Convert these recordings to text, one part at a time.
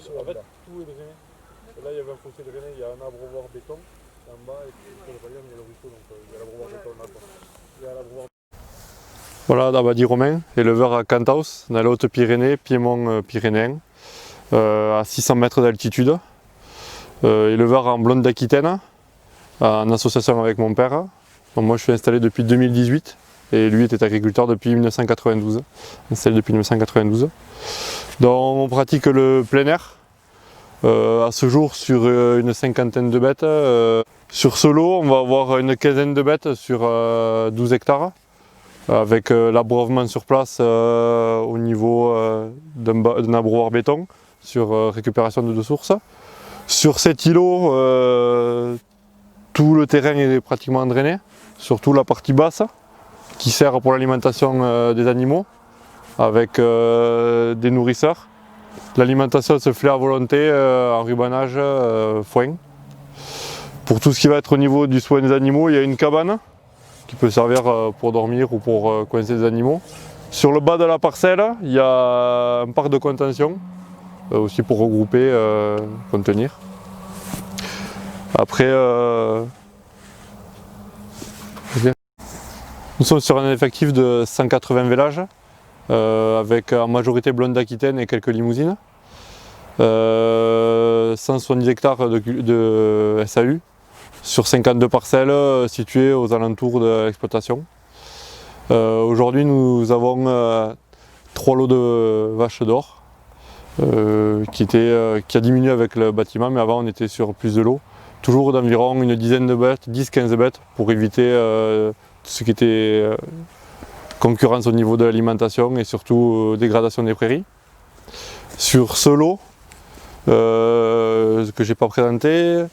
fait, tout est drainé. Là, il y avait un fossé drainé, il y a un abreuvoir béton en bas, et puis sur le palier, il y a le ruisseau, donc il y a l'abreuvoir béton là. Il y a l'abreuvoir. Voilà, Dabadi Romain, éleveur à Cantaus, dans les Hautes-Pyrénées, piémont pyrénéen, à 600 mètres d'altitude. Éleveur en blonde d'Aquitaine, en association avec mon père. Donc moi je suis installé depuis 2018 et lui était agriculteur depuis 1992, installé depuis 1992. Donc on pratique le plein air, à ce jour sur une cinquantaine de bêtes. Sur ce lot on va avoir une quinzaine de bêtes sur 12 hectares, avec l'abreuvement sur place au niveau d'un abreuvoir béton sur récupération de sources. Sur cet îlot, tout le terrain est pratiquement drainé, surtout la partie basse qui sert pour l'alimentation des animaux avec des nourrisseurs. L'alimentation se fait à volonté en rubanage, foin. Pour tout ce qui va être au niveau du soin des animaux, il y a une cabane qui peut servir pour dormir ou pour coincer des animaux. Sur le bas de la parcelle, il y a un parc de contention, aussi pour regrouper, contenir. Après, nous sommes sur un effectif de 180 vélages, avec en majorité blonde d'Aquitaine et quelques limousines. 170 hectares de SAU sur 52 parcelles situées aux alentours de l'exploitation. Aujourd'hui, nous avons 3 lots de vaches d'or qui a diminué avec le bâtiment, mais avant on était sur plus de lots. Toujours d'environ une dizaine de bêtes, 10-15 bêtes, pour éviter tout ce qui était concurrence au niveau de l'alimentation et surtout dégradation des prairies. Sur ce lot, que je n'ai pas présenté,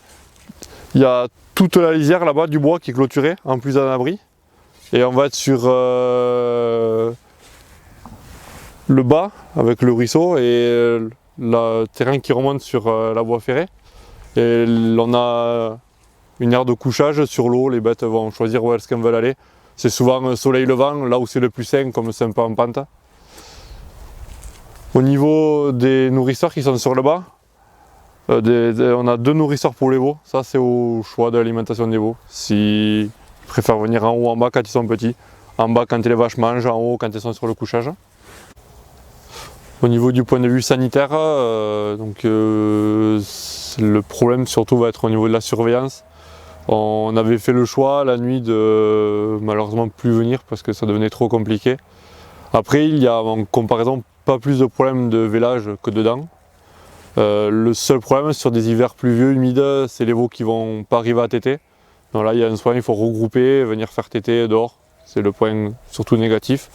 il y a toute la lisière là-bas du bois qui est clôturé, en plus d'un abri. Et on va être sur le bas avec le ruisseau et le terrain qui remonte sur la voie ferrée. Et on a une aire de couchage sur l'eau, les bêtes vont choisir où est-ce qu'elles veulent aller. C'est souvent soleil levant, là où c'est le plus sain, comme c'est un peu en pente. Au niveau des nourrisseurs qui sont sur le bas, on a 2 nourrisseurs pour les veaux, ça c'est au choix de l'alimentation des veaux. S'ils préfèrent venir en haut ou en bas quand ils sont petits, en bas quand les vaches mangent, en haut quand elles sont sur le couchage. Au niveau du point de vue sanitaire, le problème surtout va être au niveau de la surveillance. On avait fait le choix la nuit de malheureusement plus venir parce que ça devenait trop compliqué. Après il y a en comparaison pas plus de problèmes de vélage que dedans. Le seul problème sur des hivers pluvieux, humides, c'est les veaux qui vont pas arriver à téter. Donc là il y a un soin, il faut regrouper, venir faire téter dehors. C'est le point surtout négatif.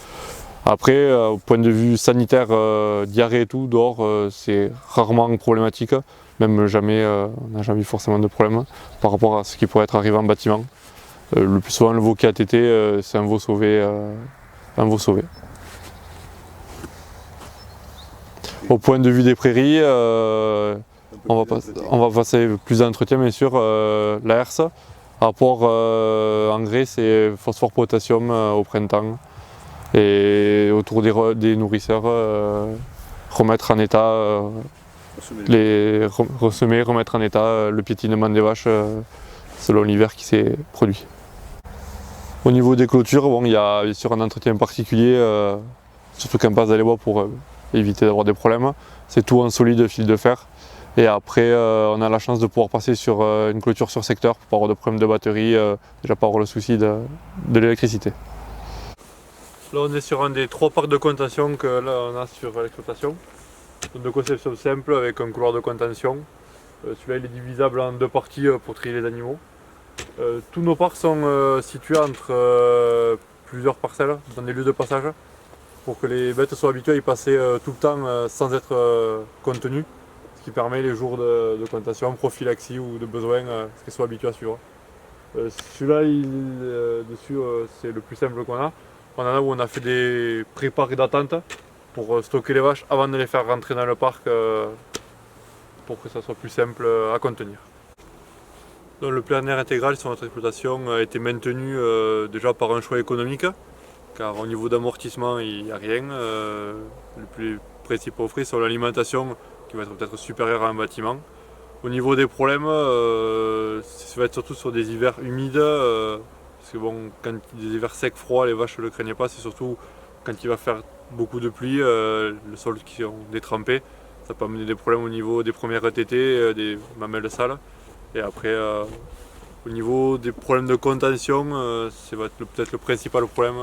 Après, au point de vue sanitaire, diarrhée et tout, dehors, c'est rarement problématique. Même jamais, on n'a jamais eu forcément de problème par rapport à ce qui pourrait être arrivé en bâtiment. Le plus souvent, le veau qui a tété, c'est un veau sauvé. Au point de vue des prairies, on va passer plus d'entretien, bien sûr. La herse, rapport engrais, c'est phosphore potassium au printemps. Et autour des nourrisseurs, remettre en état, ressemer, remettre en état le piétinement des vaches selon l'hiver qui s'est produit. Au niveau des clôtures, bon, il y a bien sûr un entretien particulier, surtout quand on passe dans les bois pour éviter d'avoir des problèmes. C'est tout en solide fil de fer. Et après, on a la chance de pouvoir passer sur une clôture sur secteur pour pas avoir de problème de batterie, déjà pas avoir le souci de l'électricité. Là on est sur un des 3 parcs de contention que là on a sur l'exploitation. De conception simple avec un couloir de contention. Celui-là il est divisable en 2 parties pour trier les animaux. Tous nos parcs sont situés entre plusieurs parcelles, dans des lieux de passage, pour que les bêtes soient habituées à y passer tout le temps sans être contenues. Ce qui permet les jours de contention, prophylaxie ou de besoin, qu'elles soient habituées à suivre. Celui-là dessus c'est le plus simple qu'on a. On en a où on a fait des pré-parcs d'attente pour stocker les vaches avant de les faire rentrer dans le parc pour que ça soit plus simple à contenir. Donc, le plein air intégral sur notre exploitation a été maintenu déjà par un choix économique, car au niveau d'amortissement il n'y a rien. Les principaux frais sur l'alimentation, qui va être peut-être supérieur à un bâtiment. Au niveau des problèmes, ça va être surtout sur des hivers humides, parce que bon, quand des hivers secs, froids, les vaches ne le craignent pas, c'est surtout quand il va faire beaucoup de pluie, le sol qui est détrempé, ça peut amener des problèmes au niveau des premières tétées, des mamelles sales. Et après, au niveau des problèmes de contention, ça va être peut-être le principal problème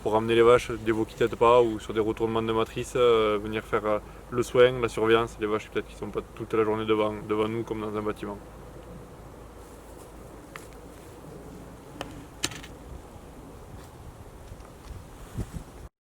pour ramener les vaches, des veaux qui ne têtent pas ou sur des retournements de matrice, venir faire le soin, la surveillance, les vaches peut-être qui ne sont pas toute la journée devant nous comme dans un bâtiment.